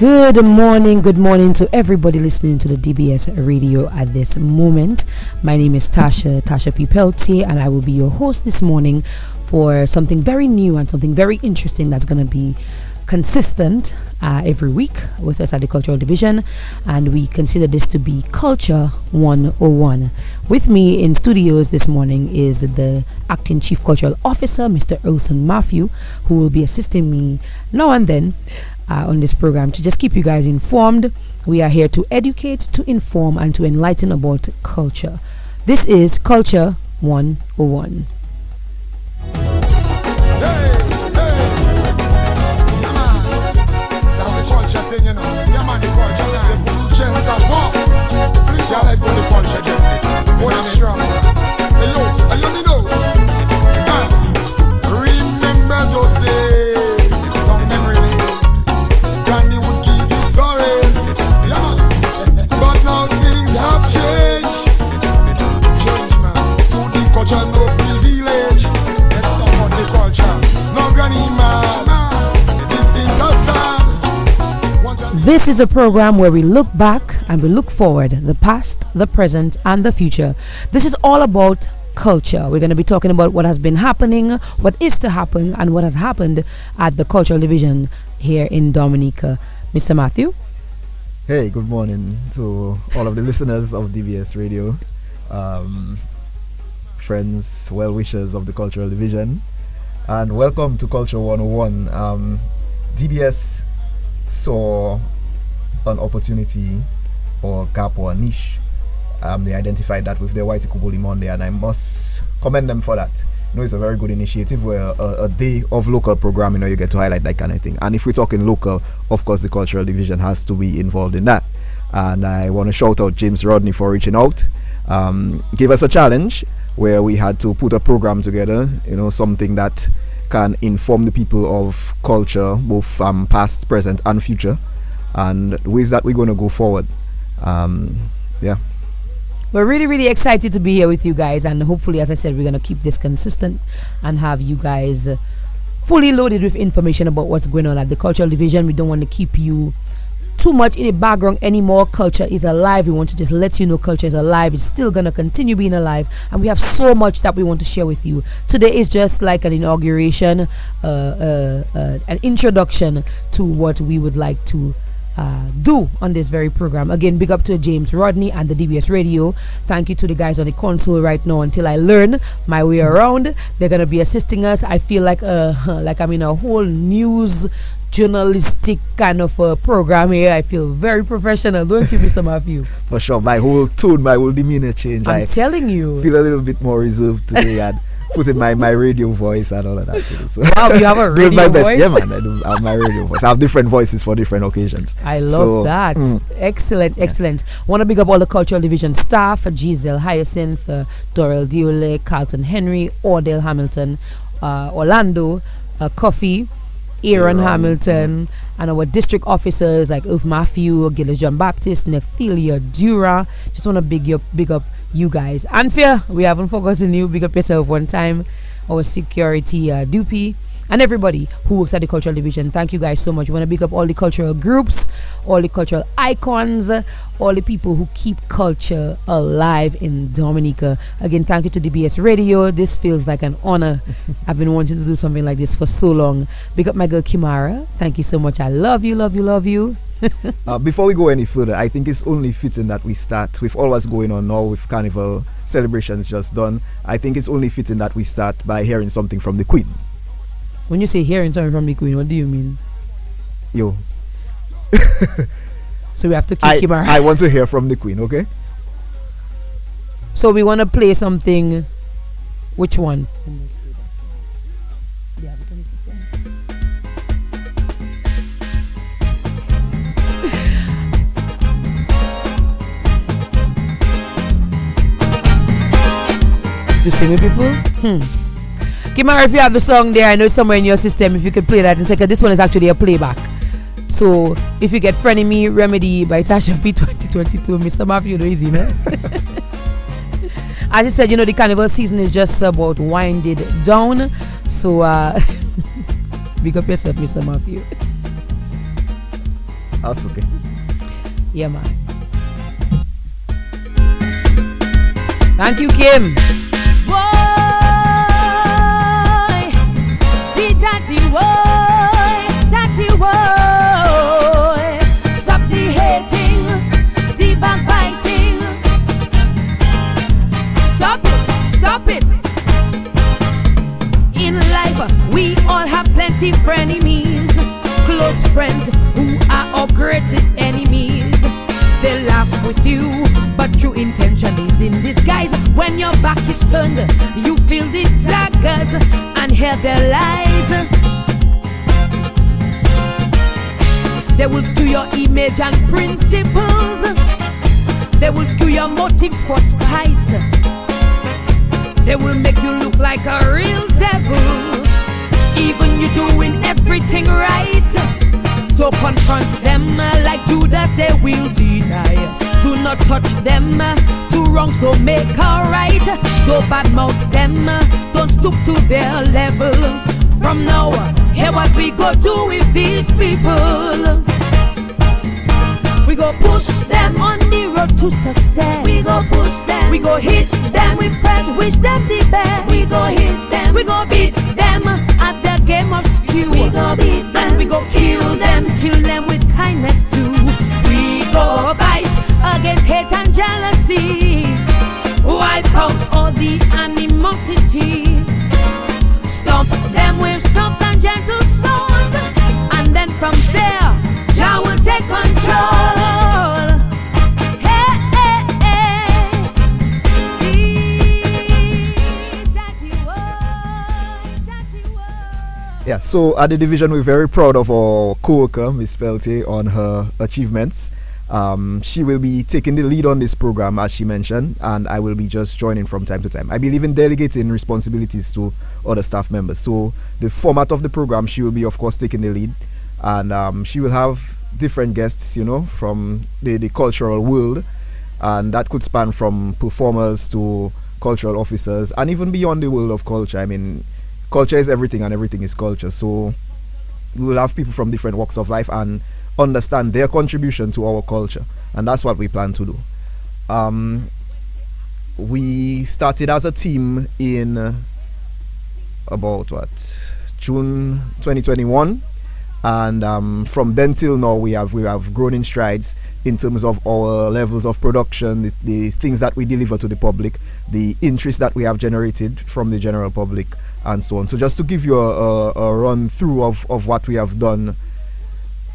Good morning to everybody listening to the DBS radio at this moment. My name is Tasha P. Peltier, and I will be your host this morning for something very new and something very interesting that's going to be consistent every week with us at the Cultural Division, and we consider this to be Culture 101. With me in studios this morning is the Acting Chief Cultural Officer, Mr. Earlson Matthew, who will be assisting me now and then on this program to just keep you guys informed. We are here to educate, to inform, and to enlighten about culture. This is Culture 101. Remember those days, some memory lane. Gandhi would give you stories, but now things have changed. Change, man. To the culture, no privilege. Let's support the culture. No granny man. This is a sad. This is a program where we look back and we look forward, the past, the present, and the future. This is all about culture. We're going to be talking about what has been happening, what is to happen, and what has happened at the Cultural Division here in Dominica. Mr. Matthew? Hey, good morning to all of the listeners of DBS Radio, friends, well-wishers of the Cultural Division, and welcome to Culture 101. DBS saw an opportunity or gap or a niche. They identified that with their Waitukubuli Monday, and I must commend them for that. You know, it's a very good initiative where a day of local programming, you get to highlight that kind of thing. And if we're talking local, of course, the Cultural Division has to be involved in that. And I want to shout out James Rodney for reaching out. Give us a challenge where we had to put a program together, something that can inform the people of culture, both past, present, and future, and ways that we're going to go forward. We're really, really excited to be here with you guys, and hopefully, as I said, we're going to keep this consistent and have you guys fully loaded with information about what's going on at the Cultural Division. We don't want to keep you too much in the background anymore. Culture is alive. We want to just let you know culture is alive. It's still going to continue being alive, and we have so much that we want to share with you. Today is just like an inauguration, an introduction to what we would like to do on this very program. Again, big up to James Rodney and the DBS Radio. Thank you to the guys on the console right now until I learn my way around. They're gonna be assisting us. I feel like I'm in a whole news journalistic kind of program here. I feel very professional, don't you, Mr. Matthew? For sure, my whole tone, my whole demeanor changed. I'm telling you, feel a little bit more reserved today and put in my radio voice and all of that today. So wow, you have a radio my best. voice? Yeah, man, I do have my radio voice. I have different voices for different occasions. I love that. Excellent. Want to big up all the Cultural Division staff: Giselle Hyacinth, Dorel Diole, Carlton Henry, Ordale Hamilton, Orlando, Coffee, Aaron Hamilton, and our district officers like Ulf Matthew, Gilles John Baptist, Nethelia Dura. Just want to big up you guys. And fear, we haven't forgotten you. Big up yourself one time. Our security Doopy, and everybody who works at the Cultural Division. Thank you guys so much. We want to big up all the cultural groups, all the cultural icons, all the people who keep culture alive in Dominica. Again, thank you to DBS Radio. This feels like an honor. I've been wanting to do something like this for so long. Big up my girl Kimara. Thank you so much. I love you. Before we go any further, I think it's only fitting that we start with all what's going on now with Carnival celebrations just done. I think it's only fitting that we start by hearing something from the Queen. When you say hearing something from the Queen, what do you mean? Yo. So we have to keep Kimara. I want to hear from the Queen, okay? So we want to play something. Which one? The singing people? Kimara, if you have the song there, I know it's somewhere in your system. If you could play that in a second. This one is actually a playback. So if you get Frenemy Remedy by Tasha P 2022, Mr. Matthew, no easy, man. As I said, the carnival season is just about winded down. So big up yourself, Mr. Matthew. That's okay. Yeah, man. Thank you, Kim. Boy, see daddy, boy, stop the hating, the backbiting. Stop it. In life, we all have plenty frenemies, close friends who are our greatest enemies. They laugh with you, but true intention is in disguise. When your back is turned, you feel the daggers and hear their lies. They will skew your image and principles. They will skew your motives for spite. They will make you look like a real devil, even you doing everything right. Don't confront them like Judas, they will deny. Do not touch them, two wrongs don't make a right. Don't badmouth them, don't stoop to their level. From now, hear what we go do with these people. We go push them on the road to success. We go push them, we go hit them with press, wish them the best. We go hit them, we go beat them at the game of skew. We go beat them, and we go kill them with kindness too. We go fight against hate and jealousy, wipe out all the animosity, stomp them with soft and gentle souls, and then from there, Jah will take control. Yeah, so at the division, we're very proud of our co-worker, Miss Peltier, on her achievements. She will be taking the lead on this program, as she mentioned, and I will be just joining from time to time. I believe in delegating responsibilities to other staff members. So the format of the program, she will be, of course, taking the lead, and she will have different guests, from the cultural world, and that could span from performers to cultural officers, and even beyond the world of culture. I mean, culture is everything and everything is culture. So we will have people from different walks of life and understand their contribution to our culture. And that's what we plan to do. We started as a team in about June 2021. And from then till now, we have grown in strides in terms of our levels of production, the things that we deliver to the public, the interest that we have generated from the general public, and so on. So just to give you a run through of what we have done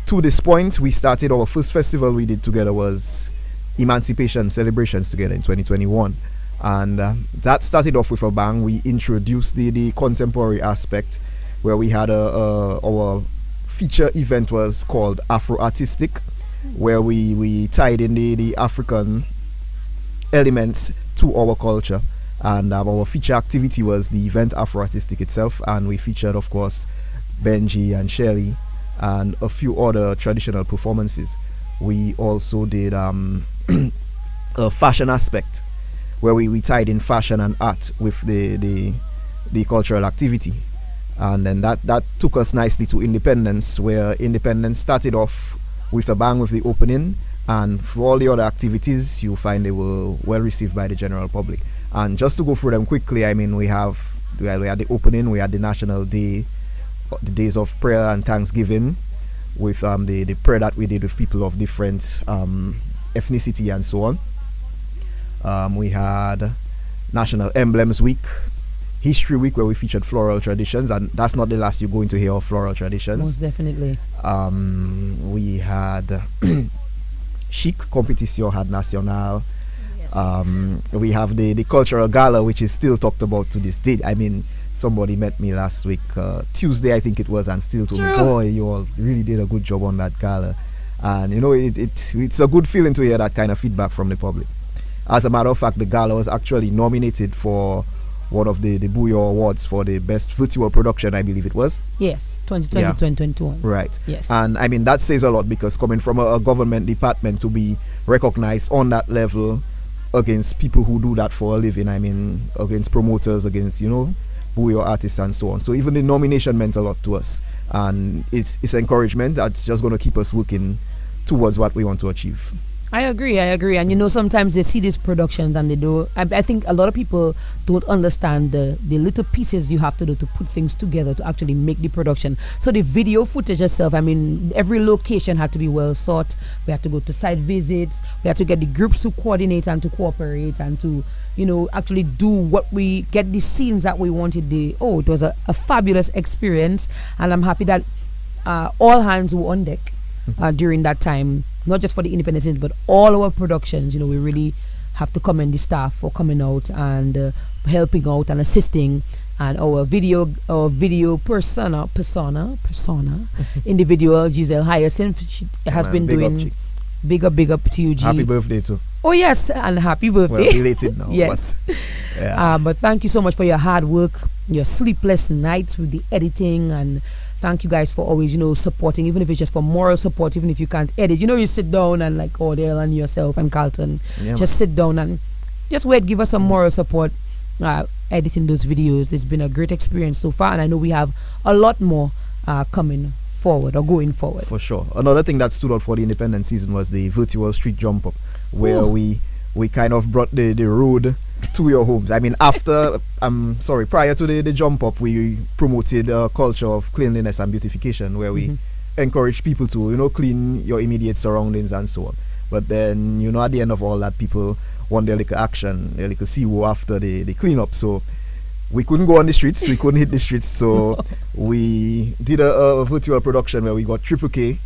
to this point, we started our first festival we did together was Emancipation Celebrations together in 2021. And that started off with a bang. We introduced the contemporary aspect, where we had our feature event was called Afro Artistic, where we tied in the African elements to our culture. And our feature activity was the event Afro Artistic itself, and we featured, of course, Benji and Shelly and a few other traditional performances. We also did a fashion aspect, where we tied in fashion and art with the cultural activity. And then that took us nicely to Independence, where Independence started off with a bang with the opening, and for all the other activities, you find they were well received by the general public. And just to go through them quickly, I mean, we had the opening, we had the National Day, the days of prayer and thanksgiving, with the prayer that we did with people of different ethnicity and so on. We had National Emblems Week, History Week, where we featured floral traditions, and that's not the last you're going to hear of floral traditions. Most definitely. We had Chic Competition had National. We have the cultural gala, which is still talked about to this day. I mean, somebody met me last week, Tuesday I think it was, and still told me, boy, you all really did a good job on that gala. And it's a good feeling to hear that kind of feedback from the public. As a matter of fact, the gala was actually nominated for one of the Booyah Awards for the best virtual production, I believe it was. Yes, 2020, 2021. Right. Yes. And I mean, that says a lot, because coming from a government department to be recognized on that level against people who do that for a living, I mean, against promoters, against, Booyah artists and so on. So even the nomination meant a lot to us. And it's encouragement that's just going to keep us working towards what we want to achieve. I agree. And you know, sometimes they see these productions and they do. I think a lot of people don't understand the little pieces you have to do to put things together to actually make the production. So the video footage itself, I mean, every location had to be well sought. We had to go to site visits. We had to get the groups to coordinate and to cooperate and to, you know, actually do what we get the scenes that we wanted. It was a fabulous experience, and I'm happy that all hands were on deck during that time. Not just for the independent scenes, but all our productions. You know, we really have to commend the staff for coming out and helping out and assisting. And our video persona, individual Giselle Hyacinth, she has been doing big up to you, G. Happy birthday too. Oh yes, and happy birthday. Well, related now. Yes. But thank you so much for your hard work, your sleepless nights with the editing, and thank you guys for always, you know, supporting, even if it's just for moral support, even if you can't edit. You know, you sit down and like Odell and yourself and Carlton, just sit down and just wait, give us some moral support editing those videos. It's been a great experience so far, and I know we have a lot more coming forward or going forward. For sure. Another thing that stood out for the independent season was the virtual street jump up, where we kind of brought the road to your homes. I mean, prior to the jump up, we promoted a culture of cleanliness and beautification, where we encourage people to, you know, clean your immediate surroundings and so on. But then, you know, at the end of all that, people want their little action, their little CWO after the cleanup. So we couldn't go on the streets, we couldn't hit the streets. So we did a virtual production where we got Triple K,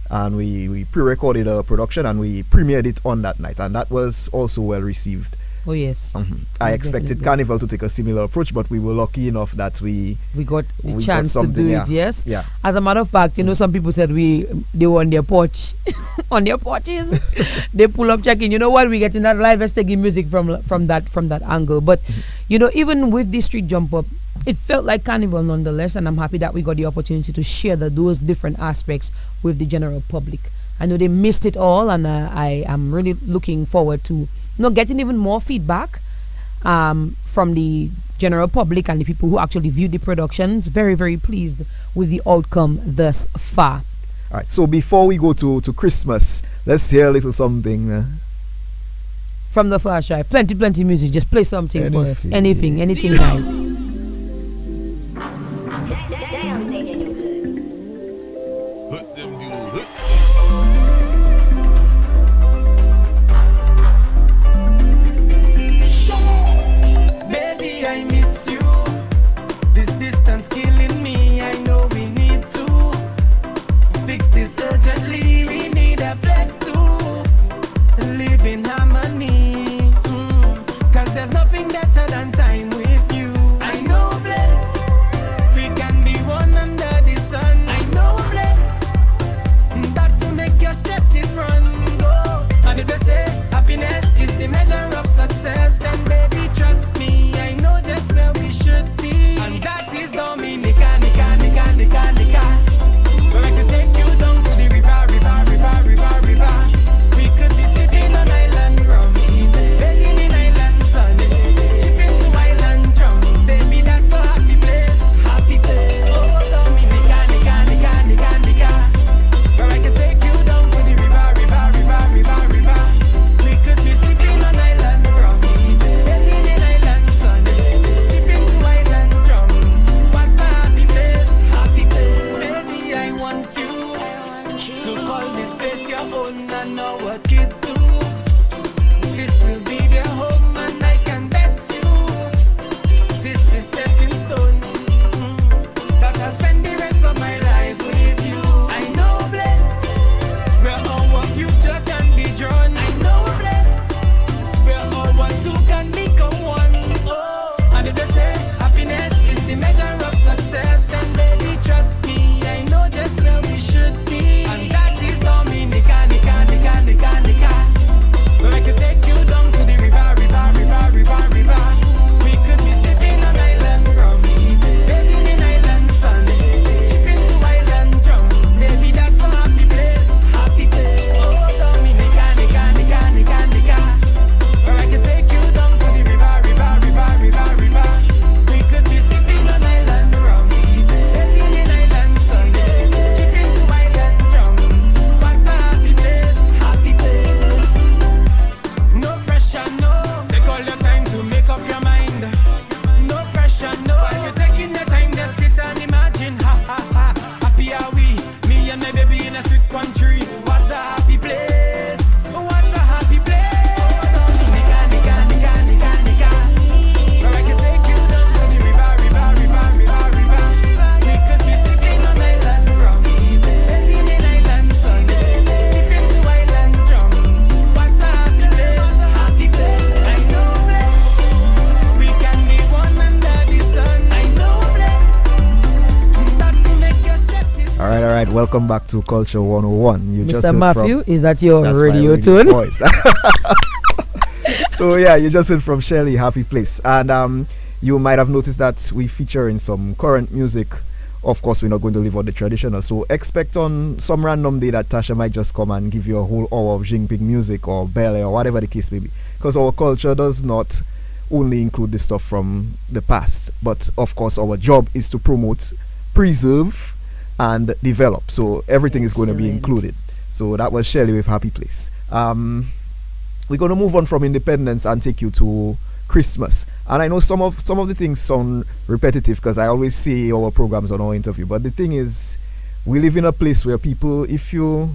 and we pre-recorded a production and we premiered it on that night, and that was also well received. Oh yes. I expected Carnival to take a similar approach, but we were lucky enough that we got the chance to do it. Yes. Yeah. As a matter of fact, you know, some people said they were on their porch, on their porches. They pull up checking. You know what? We get in that live taking music from that angle. But you know, even with the street jump up, it felt like Carnival nonetheless, and I'm happy that we got the opportunity to share those different aspects with the general public. I know they missed it all, and I am really looking forward to getting even more feedback from the general public and the people who actually viewed the productions. Very, very pleased with the outcome thus far. All right, so before we go to Christmas, let's hear a little something from the flash drive. Plenty music. Just play something for us. Anything nice. Damn, say that you good. Hut them good. Baby, I miss you. This distance killing me. I know we need to fix this urgently. We need a place to live in harmony. Cause there's nothing better than time with you. I know bless. We can be one under the sun. I know bless. That to make your stresses run. Go. And if they say happiness is the measure of success, then baby trust me, I know just where we should be. And that is Dominica. right, welcome back to Culture 101. You just Mr. heard Matthew, from, is that your that's my radio tune? voice. So yeah, you just heard from Shelly, Happy Place. And you might have noticed that we feature in some current music. Of course, we're not going to leave out the traditional. So expect on some random day that Tasha might just come and give you a whole hour of Jingping music or ballet or whatever the case may be. Because our culture does not only include the stuff from the past, but of course our job is to promote, preserve, and develop. So everything is going to be included. So that was Shirley with Happy Place. We're going to move on from independence and take you to Christmas. And I know some of the things sound repetitive because I always say our programs on our interview, but the thing is, we live in a place where people, if you're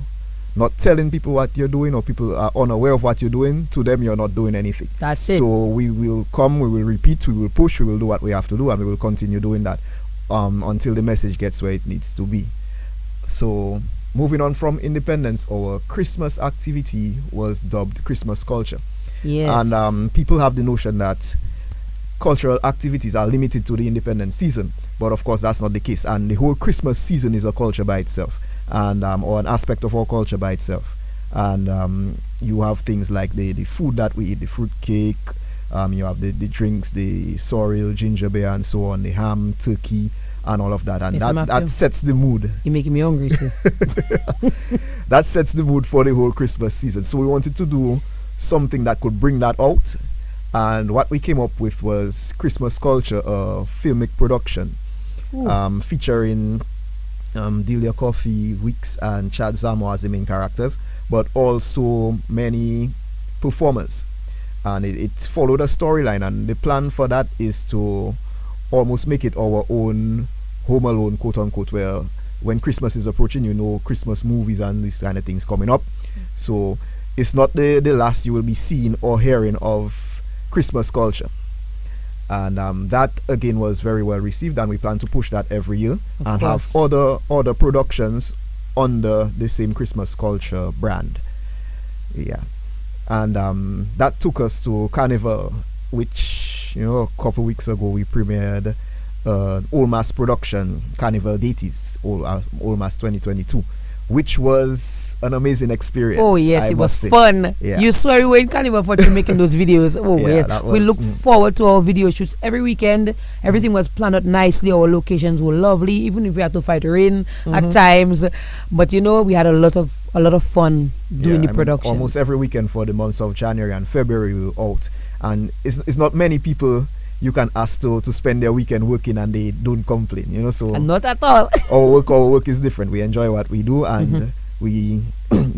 not telling people what you're doing or people are unaware of what you're doing, to them you're not doing anything. That's it. So we will come, we will repeat, we will push, we will do what we have to do, and we will continue doing that until the message gets where it needs to be. So moving on from independence, our Christmas activity was dubbed Christmas culture. Yes. And people have the notion that cultural activities are limited to the independence season, but of course that's not the case. And the whole Christmas season is a culture by itself, and or an aspect of our culture by itself. And you have things like the food that we eat, the fruit cake. You have the drinks, the sorrel, ginger beer, and so on, the ham, turkey, and all of that. And that sets the mood. You're making me hungry, sir. That sets the mood for the whole Christmas season. So we wanted to do something that could bring that out. And what we came up with was Christmas Culture, a filmic production featuring Delia Coffee, Weeks, and Chad Zamo as the main characters, but also many performers. And it followed a storyline, and the plan for that is to almost make it our own Home Alone, quote unquote, where when Christmas is approaching, you know, Christmas movies and these kind of things coming up. So it's not the last you will be seeing or hearing of Christmas culture. And that again was very well received, and we plan to push that every year and have other productions under the same Christmas culture brand. Yeah. And that took us to Carnival, which, you know, a couple weeks ago we premiered Old Mass production, Carnival Deities, Old Mass 2022, which was an amazing experience. Oh yes, it was fun. Yeah. You swear we were in Carnival for making those videos. Oh yeah, we look forward to our video shoots every weekend. Everything was planned out nicely. Our locations were lovely, even if we had to fight rain at times. But you know, we had a lot of fun doing the production. Almost every weekend for the months of January and February we were out, and it's not many people you can ask to spend their weekend working and they don't complain, you know. So and not at all. our work is different. We enjoy what we do, and we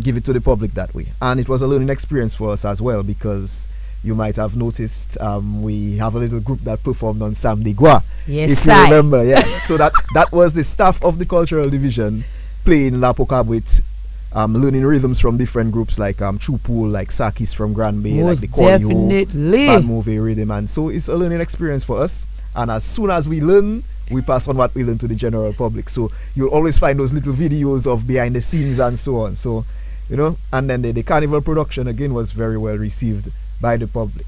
give it to the public that way. And it was a learning experience for us as well, because you might have noticed we have a little group that performed on Sam de Gua. Yes, if you remember. Yeah. So that was the staff of the cultural division playing La Pocab with learning rhythms from different groups like Chupool, like Sakis from Grand Bay, most like the Corneo, definitely Bad Movie Rhythm. And so it's a learning experience for us. And as soon as we learn, we pass on what we learn to the general public. So you'll always find those little videos of behind the scenes and so on. So, you know, and then the Carnival production again was very well received by the public.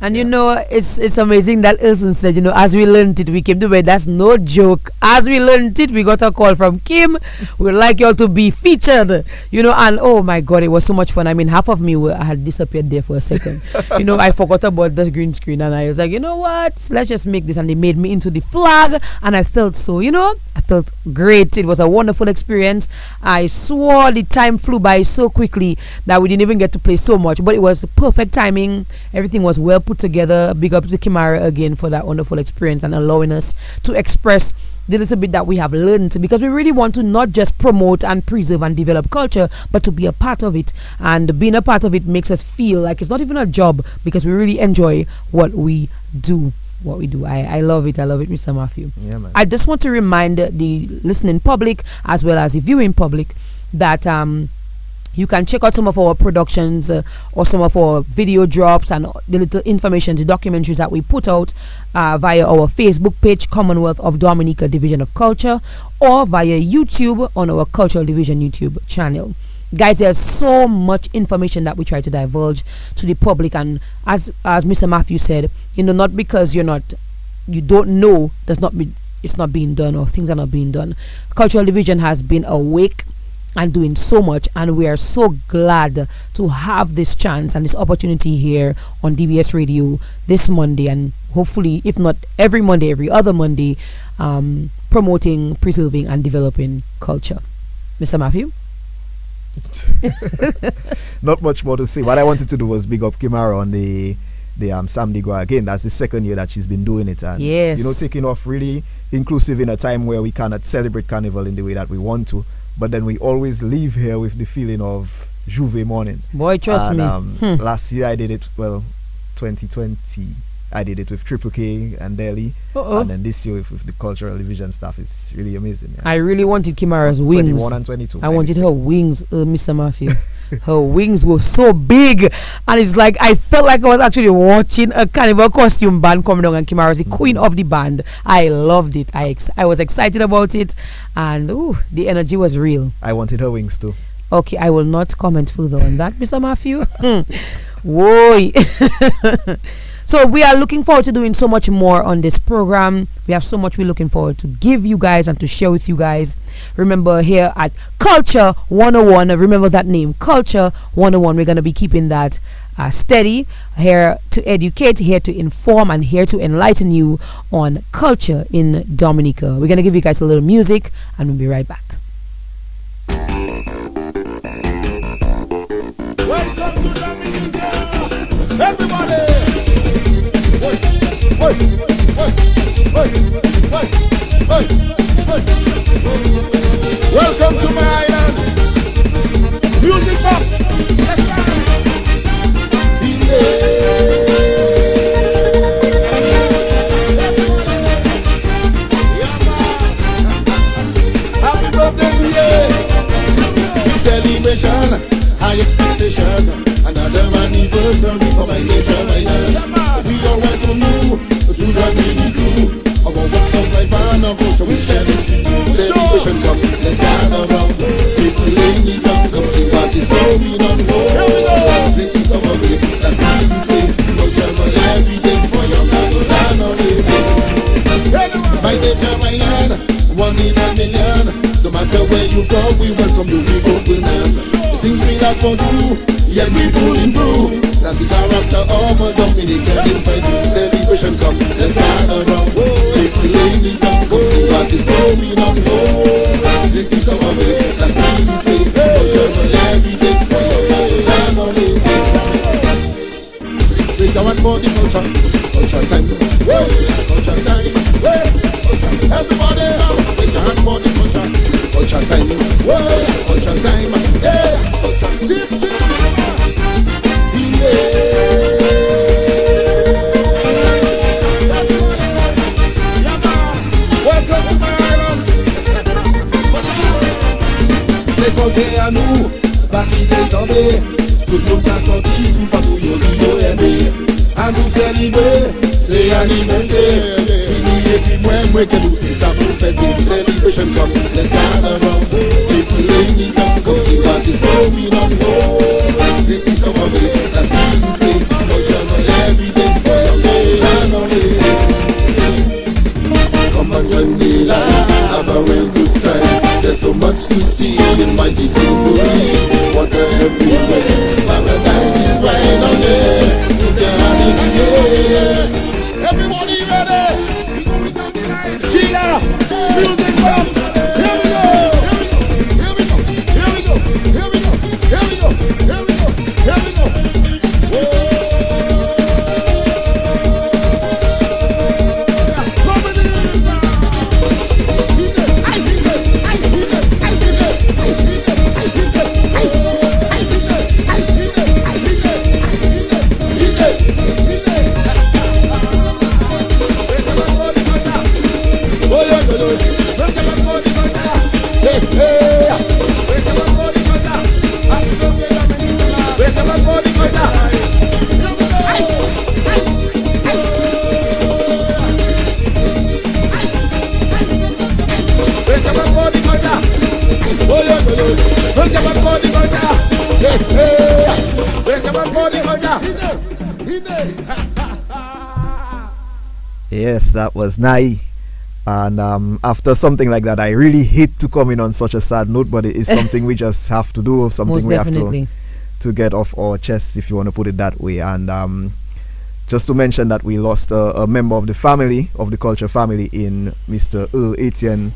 And you know, it's amazing that Earlson said, you know, as we learned it, we came to bed. That's no joke. As we learned it, we got a call from Kim. We'd like y'all to be featured, you know, and oh my God, it was so much fun. I mean, half of me I had disappeared there for a second. You know, I forgot about the green screen, and I was like, you know what, let's just make this. And they made me into the flag, and I felt so, you know, I felt great. It was a wonderful experience. I swore the time flew by so quickly that we didn't even get to play so much, but it was perfect timing. Everything was well put together. Big up to Kimara again for that wonderful experience and allowing us to express the little bit that we have learned, because we really want to not just promote and preserve and develop culture, but to be a part of it. And being a part of it makes us feel like it's not even a job, because we really enjoy what we do. I love it, Mr. Matthew. Yeah, man. I just want to remind the listening public as well as the viewing public that you can check out some of our productions or some of our video drops and the little information, the documentaries that we put out via our Facebook page, Commonwealth of Dominica Division of Culture, or via YouTube on our Cultural Division YouTube channel. Guys, there's so much information that we try to divulge to the public, and as Mr. Matthew said, you know, not because you don't know does not it's not being done or things are not being done. Cultural Division has been awake and doing so much, and we are so glad to have this chance and this opportunity here on DBS Radio this Monday, and hopefully, if not every Monday, every other Monday, promoting, preserving, and developing culture. Mr. Matthew? Not much more to say. What I wanted to do was big up Kimara on the Sam Digwa. Again, that's the second year that she's been doing it, and taking off really inclusive in a time where we cannot celebrate Carnival in the way that we want to, but then we always leave here with the feeling of Juve morning. Boy, trust me. Last year I did it, 2020 I did it with Triple K and Delhi, and then this year with the Cultural Division stuff. It's really amazing. Yeah. I really wanted Kimara's wings. 21 and 22. I wanted her wings, Mr. Matthew. Her wings were so big, and it's like I felt like I was actually watching a carnival costume band coming down, and Kimara was the queen of the band. I loved it. I was excited about it, and the energy was real. I wanted her wings too. Okay, I will not comment further on that, Mr. Matthew. Whoa. So we are looking forward to doing so much more on this program. We have so much we're looking forward to give you guys and to share with you guys. Remember, here at Culture 101, remember that name, Culture 101. We're going to be keeping that steady, here to educate, here to inform, and here to enlighten you on culture in Dominica. We're going to give you guys a little music, and we'll be right back. Welcome to Dominica, everybody. Welcome to my island. Music box. Let's go. Happy birthday, celebration, high expectations, another anniversary for my nation, my island. We all welcome you to the mini crew. Our walks of life and our culture, we share this. Celebration come, let's gather around. People in the town, come see what is going on. Here we go. This is our way, that we stay. Culture for every day, for your land on the my nature, my land, one in a million. No matter where you from, we welcome you with open arms. Things we like for you, yet we pulling through. That's the character of a Dominican inside you. Celebration come, let's gather around. People in the town, come see what is going on. This is our way, that we stay. Culture for every day, for your land on it. Raise your hand for the culture, culture time. Culture time, culture. Everybody, raise your hand for the culture, culture time. Culture time, yeah. Culture. Zip, zip. Welcome to my island. C'est côté à nous, Paris est tombé. Tout le monde a sorti, tout partout, yo aimé. À nous célébrer, c'est anniversaire. Fini et puis moi que nous c'est ta pour fêter. Celebration come, let's gather around. People in the town, come see what is going on. This is our way, that we stay. Culture for every day, for your land on it. Come and join me, have a real good time. There's so much to see in Waitukubuli. Water everywhere, paradise is right on there. Put your hand in the air. Everybody ready? Giga, music box. Here we go. Here we go. Here we go. Here we go. Here we go. Here we go. Here we go. Yes, that was Nai And after something like that, I really hate to come in on such a sad note, but it is something we just have to do, something Most we definitely. have to get off our chests, if you want to put it that way. And just to mention that we lost a member of the family, of the culture family, in Mr. Earlson,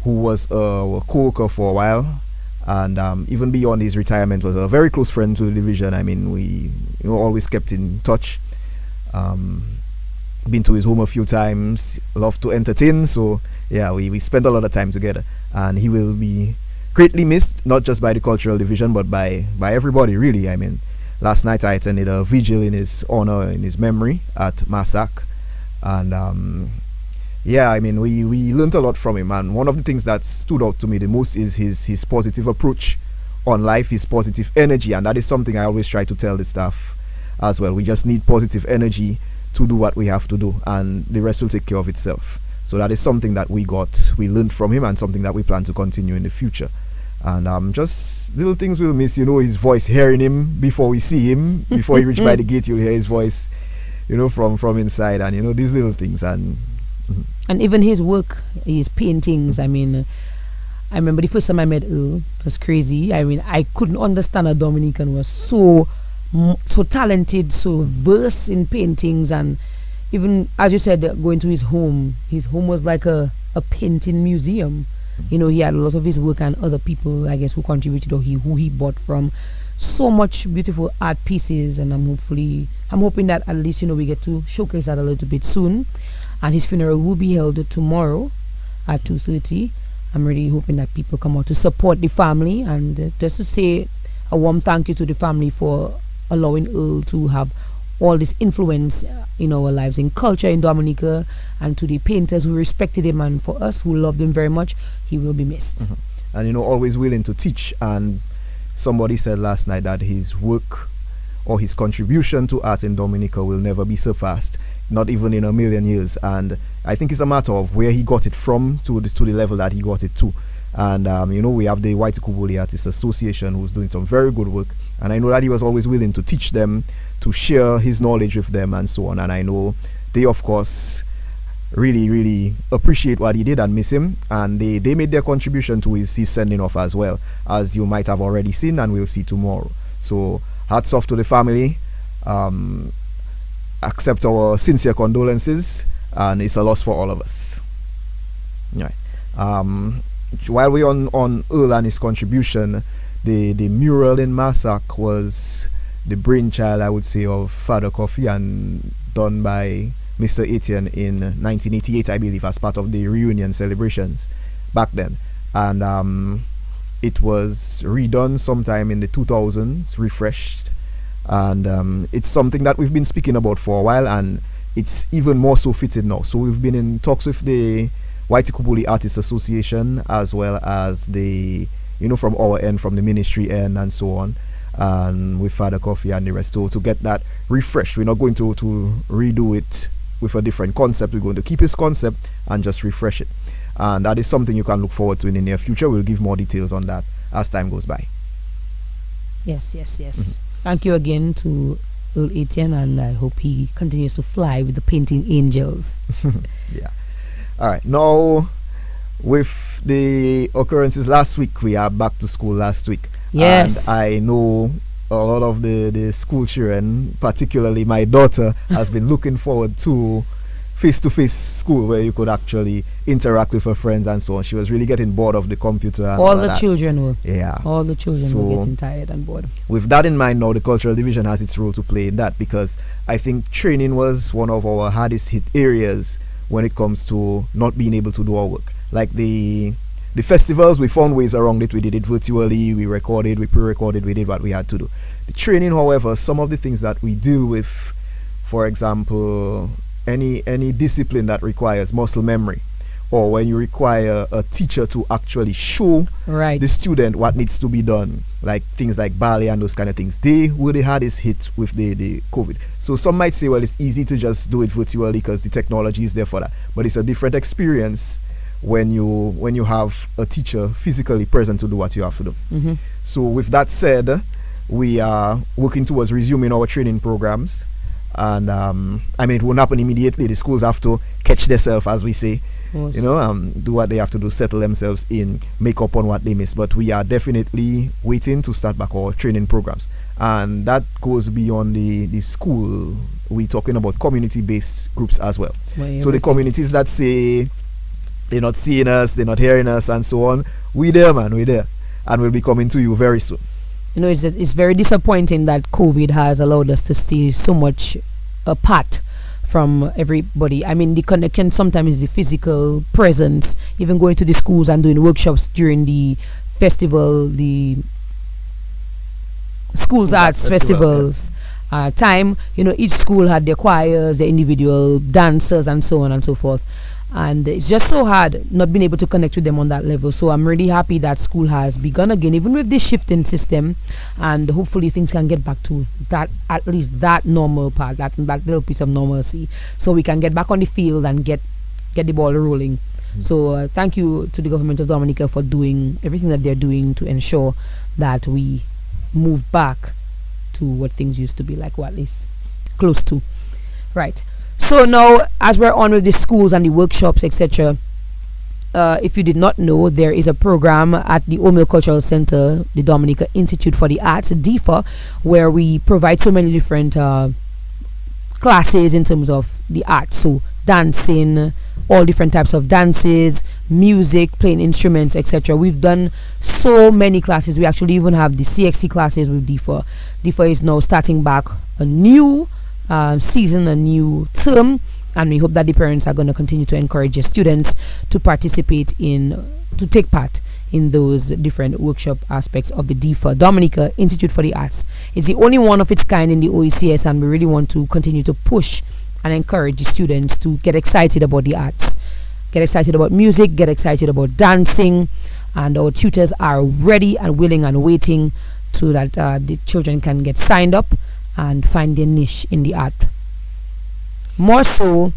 who was a co-worker for a while, and even beyond his retirement was a very close friend to the division. I mean, we always kept in touch. Been to his home a few times, loved to entertain, so yeah, we spent a lot of time together, and he will be greatly missed, not just by the cultural division but by everybody, really. I mean, last night I attended a vigil in his honor, in his memory at Masak, and yeah, I mean, we learned a lot from him, and one of the things that stood out to me the most is his positive approach on life, his positive energy, and that is something I always try to tell the staff as well. We just need positive energy to do what we have to do, and the rest will take care of itself. So that is something that we learned from him, and something that we plan to continue in the future. And just little things we'll miss, his voice, hearing him before we see him, before he reach by the gate, you'll hear his voice, from inside, and these little things. And even his work, his paintings. I mean, I remember the first time I met Earl, it was crazy. I mean, I couldn't understand a Dominican was so talented, so versed in paintings. And even, as you said, going to his home was like a painting museum. He had a lot of his work and other people, I guess, who contributed, or who he bought from. So much beautiful art pieces, and I'm hoping that at least we get to showcase that a little bit soon. And his funeral will be held tomorrow at 2:30. I'm really hoping that people come out to support the family, and just to say a warm thank you to the family for allowing Earl to have all this influence in our lives, in culture in Dominica, and to the painters who respected him, and for us who loved him very much. He will be missed. And always willing to teach. And somebody said last night that his work or his contribution to art in Dominica will never be surpassed, not even in a million years. And I think it's a matter of where he got it from to the level that he got it to. And we have the Waitukubuli Artists Association, who's doing some very good work, and I know that he was always willing to teach them, to share his knowledge with them, and so on. And I know they, of course, really, really appreciate what he did and miss him, and they made their contribution to his sending off as well, as you might have already seen and we'll see tomorrow. So hats off to the family. Accept our sincere condolences, and it's a loss for all of us. Right. While we're on Earl and his contribution, the mural in Masak was the brainchild, I would say, of Father Coffee, and done by Mr. Etienne in 1988, I believe, as part of the reunion celebrations back then. And it was redone sometime in the 2000s, refreshed, and it's something that we've been speaking about for a while, and it's even more so fitted now. So we've been in talks with the Waitukubuli Artists Association, as well as the, from our end, from the ministry end, and so on, and with Father Coffee and the rest, to get that refreshed. We're not going to redo it with a different concept. We're going to keep his concept and just refresh it, and that is something you can look forward to in the near future. We'll give more details on that as time goes by. Yes. Thank you again to Earl Etienne, and I hope he continues to fly with the painting angels. Yeah. All right. Now, with the occurrences last week, we are back to school last week. Yes. And I know a lot of the school children, particularly my daughter, has been looking forward to face-to-face school, where you could actually interact with her friends and so on. She was really getting bored of the computer. And all the children were. Yeah. All the children were getting tired and bored. With that in mind, now the cultural division has its role to play in that, because I think training was one of our hardest hit areas when it comes to not being able to do our work. Like the festivals, we found ways around it. We did it virtually, we recorded, we pre-recorded, we did what we had to do. The training, however, some of the things that we deal with, for example, any discipline that requires muscle memory, or when you require a teacher to actually show the student what needs to be done, like things like ballet and those kind of things, they were the hardest hit with the COVID. So some might say, well, it's easy to just do it virtually because the technology is there for that, but it's a different experience when you have a teacher physically present to do what you have to do. So with that said, we are working towards resuming our training programs, and I mean, it won't happen immediately. The schools have to catch themselves, as we say, do what they have to do, settle themselves in, make up on what they missed. But we are definitely waiting to start back our training programs, and that goes beyond the school. We're talking about community-based groups as well. So the communities that say they're not seeing us, they're not hearing us, and so on, we're there, and we'll be coming to you very soon. It's very disappointing that COVID has allowed us to stay so much apart from everybody. I mean, the connection sometimes is the physical presence, even going to the schools and doing workshops during the festival, the schools arts festivals. Time, each school had their choirs, their individual dancers, and so on and so forth. And it's just so hard not being able to connect with them on that level. So I'm really happy that school has begun again, even with this shifting system, and hopefully things can get back to that, at least that normal part, that little piece of normalcy, so we can get back on the field and get the ball rolling. So thank you to the government of Dominica for doing everything that they're doing to ensure that we move back to what things used to be like, or at least close to. Right. So now, as we're on with the schools and the workshops, etc., if you did not know, there is a program at the Old Mill Cultural Center, the Dominica Institute for the Arts, DIFA, where we provide so many different classes in terms of the arts. So dancing, all different types of dances, music, playing instruments, etc. We've done so many classes. We actually even have the CXC classes with DIFA. DIFA is now starting back a new season, a new term, and we hope that the parents are going to continue to encourage their students to take part in those different workshop aspects of the DIFA, Dominica Institute for the Arts. It's the only one of its kind in the OECS, and we really want to continue to push and encourage the students to get excited about the arts, get excited about music, get excited about dancing, and our tutors are ready and willing and waiting so that the children can get signed up and find their niche in the art. More so,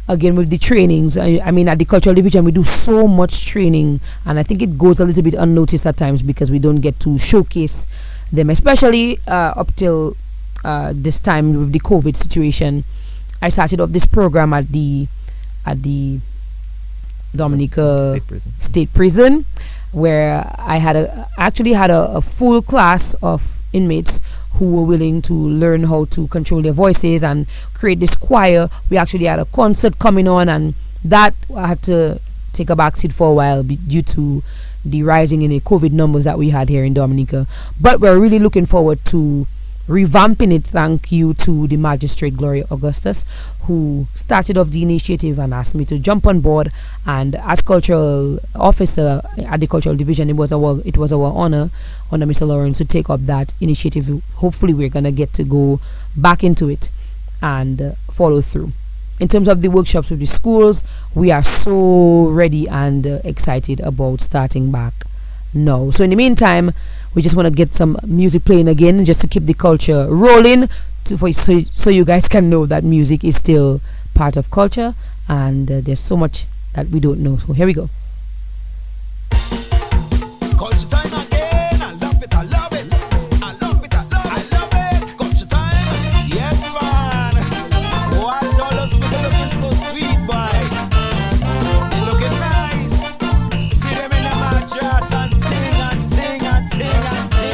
again, with the trainings, I mean, at the cultural division we do so much training, and I think it goes a little bit unnoticed at times because we don't get to showcase them, especially up till this time with the COVID situation. I started off this program at the Dominica State Prison, where I actually had a full class of inmates who were willing to learn how to control their voices and create this choir. We actually had a concert coming on, and that I had to take a backseat for a while due to the rising in the COVID numbers that we had here in Dominica. But we're really looking forward to revamping it. Thank you to the Magistrate Gloria Augustus, who started off the initiative and asked me to jump on board. And as cultural officer at the cultural division, it was our honor under Mr. Lawrence to take up that initiative. Hopefully we're gonna get to go back into it and follow through. In terms of the workshops with the schools, we are so ready and excited about starting back now. So in the meantime, we just want to get some music playing again, just to keep the culture rolling, so you guys can know that music is still part of culture, and there's so much that we don't know. So here we go. Culture time again. I love it, I love it. I love it, I love it, I love it. Culture time. Yes, man. Watch all those people looking so sweet, boy. They looking nice. See them in the mattress and ting and ting and ting and ting.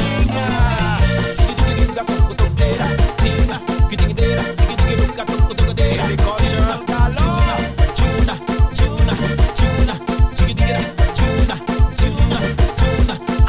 The cultural galore. Tuna, tuna, tuna. Tuna, tuna, tuna.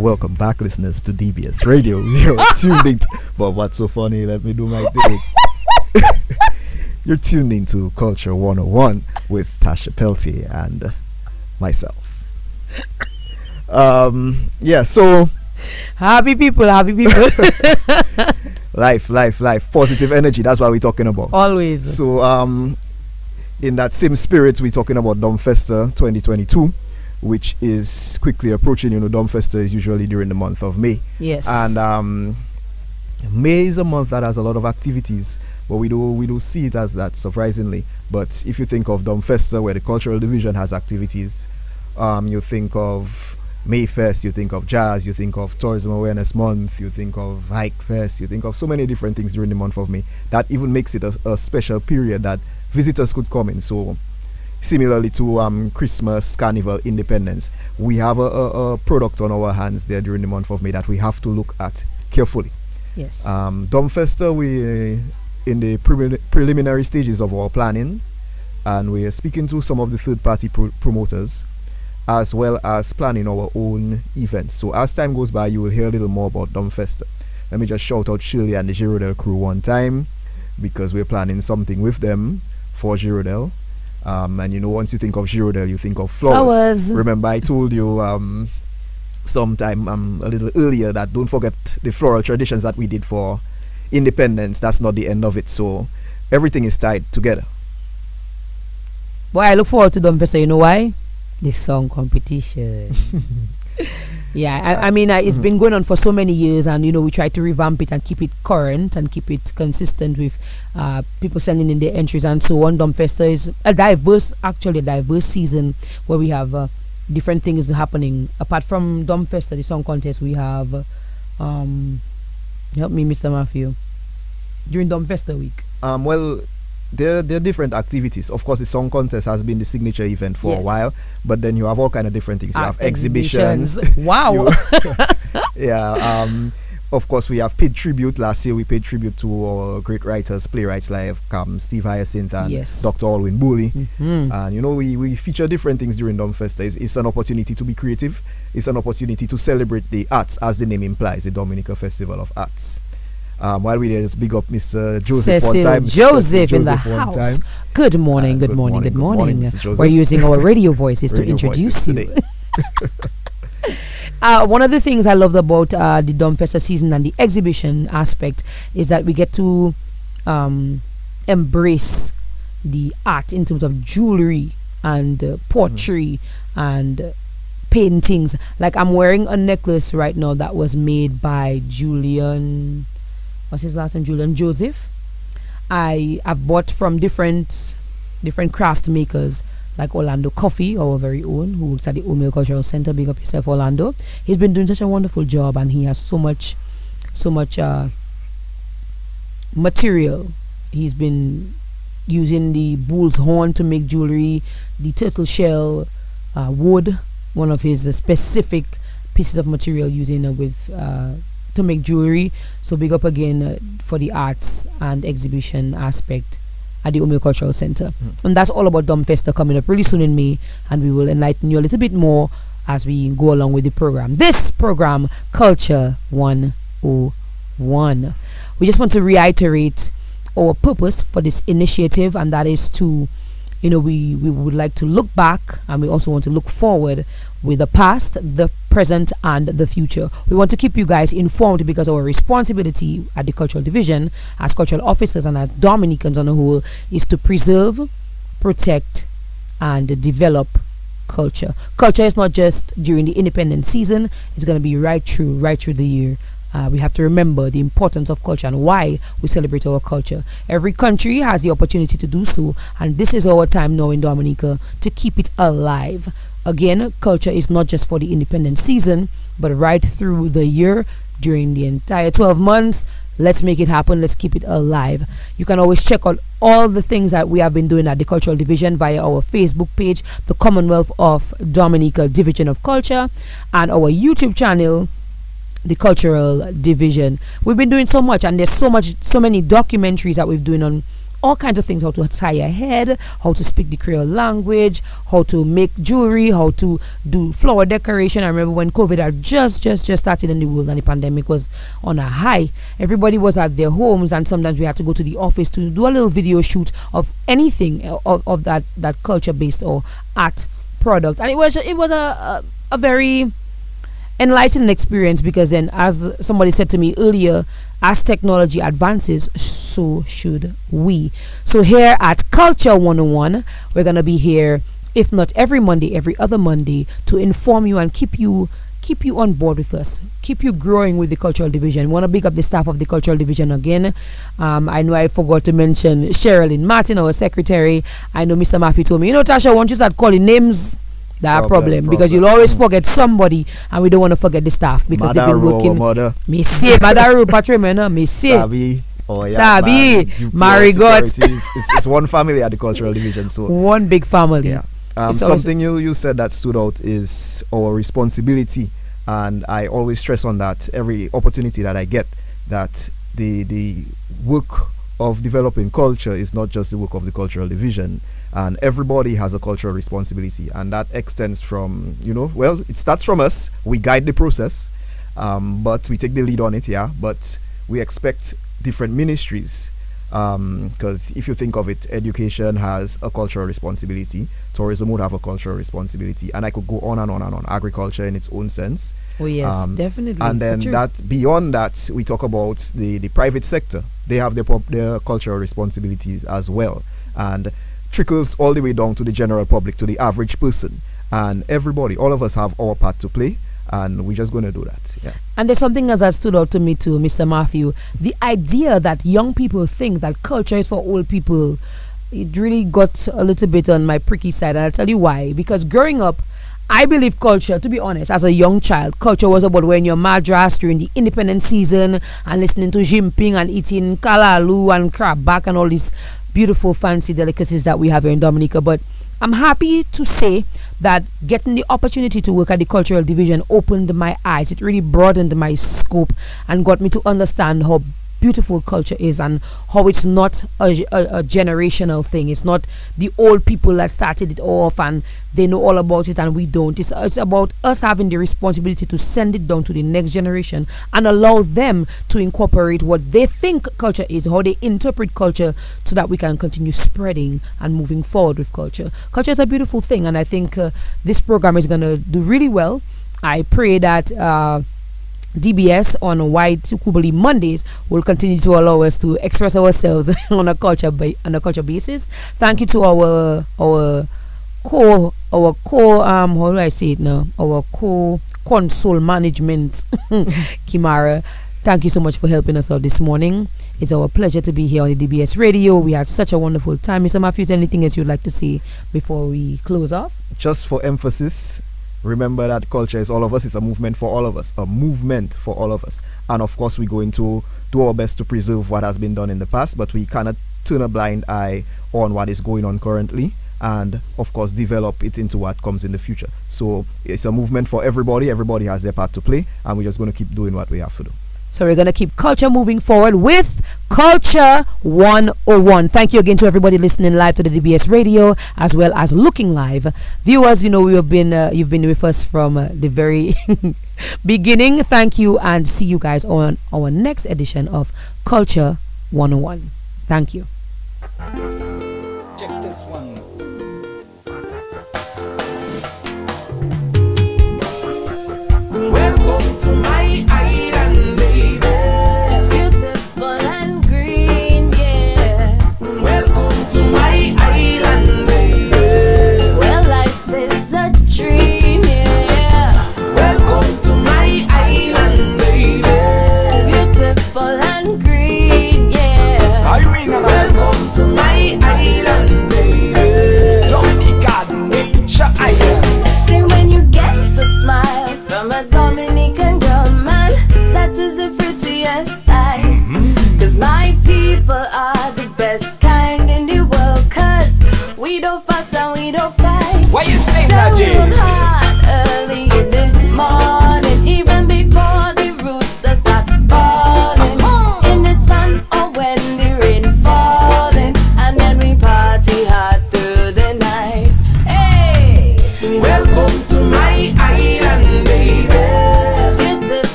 Welcome back, listeners, to DBS Radio. You're tuned in. But what's so funny? Let me do my thing. You're tuned into Culture 101 with Tasha Peltier and myself. So happy people. life, positive energy. That's what we're talking about. Always. So, in that same spirit, we're talking about Dumbfesta 2022, which is quickly approaching. Dumbfesta is usually during the month of May. Yes. And May is a month that has a lot of activities, but we do see it as that, surprisingly. But if you think of Dumbfesta, where the cultural division has activities, you think of Mayfest, you think of jazz, you think of Tourism Awareness Month, you think of Hike Fest, you think of so many different things during the month of May. That even makes it a special period that visitors could come in. So similarly to Christmas, Carnival, Independence, we have a product on our hands there during the month of May that we have to look at carefully. Yes. Dumbfesta, we in the preliminary stages of our planning, and we are speaking to some of the third-party promoters, as well as planning our own events. So as time goes by, you will hear a little more about Dumbfesta. Let me just shout out Shirley and the Girodel crew one time, because we're planning something with them for Girodel. And once you think of Girodel, you think of flowers. Remember, I told you sometime a little earlier that don't forget the floral traditions that we did for Independence. That's not the end of it. So everything is tied together. Boy, I look forward to Dumbfesta. You know why? The song competition. Yeah, I mean, it's been going on for so many years, and we try to revamp it and keep it current and keep it consistent with people sending in their entries and so on. Dumbfesta is a diverse season where we have different things happening. Apart from Dumbfesta, the song contest, we have help me, Mr. Matthew, during Dumbfesta week. There are different activities. Of course, the song contest has been the signature event for a while, but then you have all kind of different things. You have exhibitions. Wow. Of course, we have paid tribute. Last year, we paid tribute to our great writers, playwrights like Steve Hyacinth and Dr. Alwyn Booley. Mm-hmm. And we feature different things during Dumbfesta. It's an opportunity to be creative. It's an opportunity to celebrate the arts, as the name implies, the Dominica Festival of Arts. While we there, just big up Mr. Joseph one time. Joseph in the house. Good morning. Good morning. We're using our radio voices to introduce you. One of the things I loved about the Dumbfesta season and the exhibition aspect is that we get to embrace the art in terms of jewelry and pottery and paintings. Like, I'm wearing a necklace right now that was made by Julian. What's his last name? Julian Joseph. I've bought from different craft makers like Orlando Coffee, our very own, who works at the Old Mill Cultural Center. Big up yourself, Orlando. He's been doing such a wonderful job, and he has so much material. He's been using the bull's horn to make jewelry, the turtle shell wood, one of his specific pieces of material using to make jewelry. So big up again for the arts and exhibition aspect at the Old Mill Cultural Center. And that's all about Dumbfesta coming up really soon in May, and we will enlighten you a little bit more as we go along with the program. This program, Culture 101. We just want to reiterate our purpose for this initiative, and that is to, we would like to look back, and we also want to look forward with the past, the present, and the future. We want to keep you guys informed, because our responsibility at the Cultural Division, as cultural officers and as Dominicans on the whole, is to preserve, protect, and develop culture. Culture is not just during the independent season. It's going to be right through the year. We have to remember the importance of culture and why we celebrate our culture. Every country has the opportunity to do so, and this is our time now in Dominica to keep it alive. Again, culture is not just for the independent season, but right through the year, during the entire 12 months. Let's make it happen. Let's keep it alive. You can always check out all the things that we have been doing at the Cultural Division via our Facebook page, the Commonwealth of Dominica Division of Culture, and our YouTube channel, the Cultural Division. We've been doing so much, and there's so many documentaries that we've doing all kinds of things, how to tie your head, how to speak the Creole language, how to make jewelry, how to do flower decoration. I remember when COVID had just started in the world and the pandemic was on a high. Everybody was at their homes, and sometimes we had to go to the office to do a little video shoot of anything of that culture based or art product. And it was a very enlightening experience, because then, as somebody said to me earlier, as technology advances, so should we. So here at Culture 101, we're going to be here, if not every Monday, every other Monday, to inform you and keep you on board with us, keep you growing with the cultural division. We want to big up the staff of the cultural division again. I know I forgot to mention Sherilyn Martin, our secretary. I know Mr. Matthew told me, Tasha, once you start calling names, that problem, because you'll always forget somebody, and we don't want to forget the staff, because they've been working. Me say Madaru Patrimena, me say Sabi, Marigot. It's one family at the cultural division, so one big family. Yeah. Something you said that stood out is our responsibility, and I always stress on that every opportunity that I get, that the work of developing culture is not just the work of the cultural division, and everybody has a cultural responsibility, and that extends from, it starts from us. We guide the process, but we take the lead on it, but we expect different ministries, because if you think of it, education has a cultural responsibility, tourism would have a cultural responsibility, and I could go on and on and on. Agriculture in its own sense. Oh yes, definitely. And then beyond that, we talk about the private sector. They have their cultural responsibilities as well, and trickles all the way down to the general public, to the average person, and everybody, all of us have our part to play, and we're just going to do that. Yeah. And there's something else that stood out to me too, Mr. Matthew. The idea that young people think that culture is for old people, it really got a little bit on my pricky side, and I'll tell you why. Because growing up, I believe culture, to be honest, as a young child, culture was about wearing your madras during the independence season and listening to jimping and eating kalalu and crab back and all these beautiful fancy delicacies that we have here in Dominica. But I'm happy to say that getting the opportunity to work at the cultural division opened my eyes. It really broadened my scope and got me to understand how beautiful culture is, and how it's not a generational thing. It's not the old people that started it off and they know all about it and we don't. It's about us having the responsibility to send it down to the next generation and allow them to incorporate what they think culture is, how they interpret culture, so that we can continue spreading and moving forward with culture. Culture is a beautiful thing, and I think this program is going to do really well. I pray that DBS on Waitukubuli Mondays will continue to allow us to express ourselves on a culture basis. Thank you to our how do I say it now? Our console management, Kimara. Thank you so much for helping us out this morning. It's our pleasure to be here on the DBS radio. We had such a wonderful time. Mr. Matthew, anything else you'd like to say before we close off? Just for emphasis, remember that culture is all of us. It's a movement for all of us. A movement for all of us. And of course, we're going to do our best to preserve what has been done in the past, but we cannot turn a blind eye on what is going on currently, and of course develop it into what comes in the future. So it's a movement for everybody. Everybody has their part to play, and we're just going to keep doing what we have to do. So we're going to keep culture moving forward with Culture 101. Thank you again to everybody listening live to the DBS radio, as well as looking live. Viewers, we have been you've been with us from the very beginning. Thank you, and see you guys on our next edition of Culture 101. Thank you.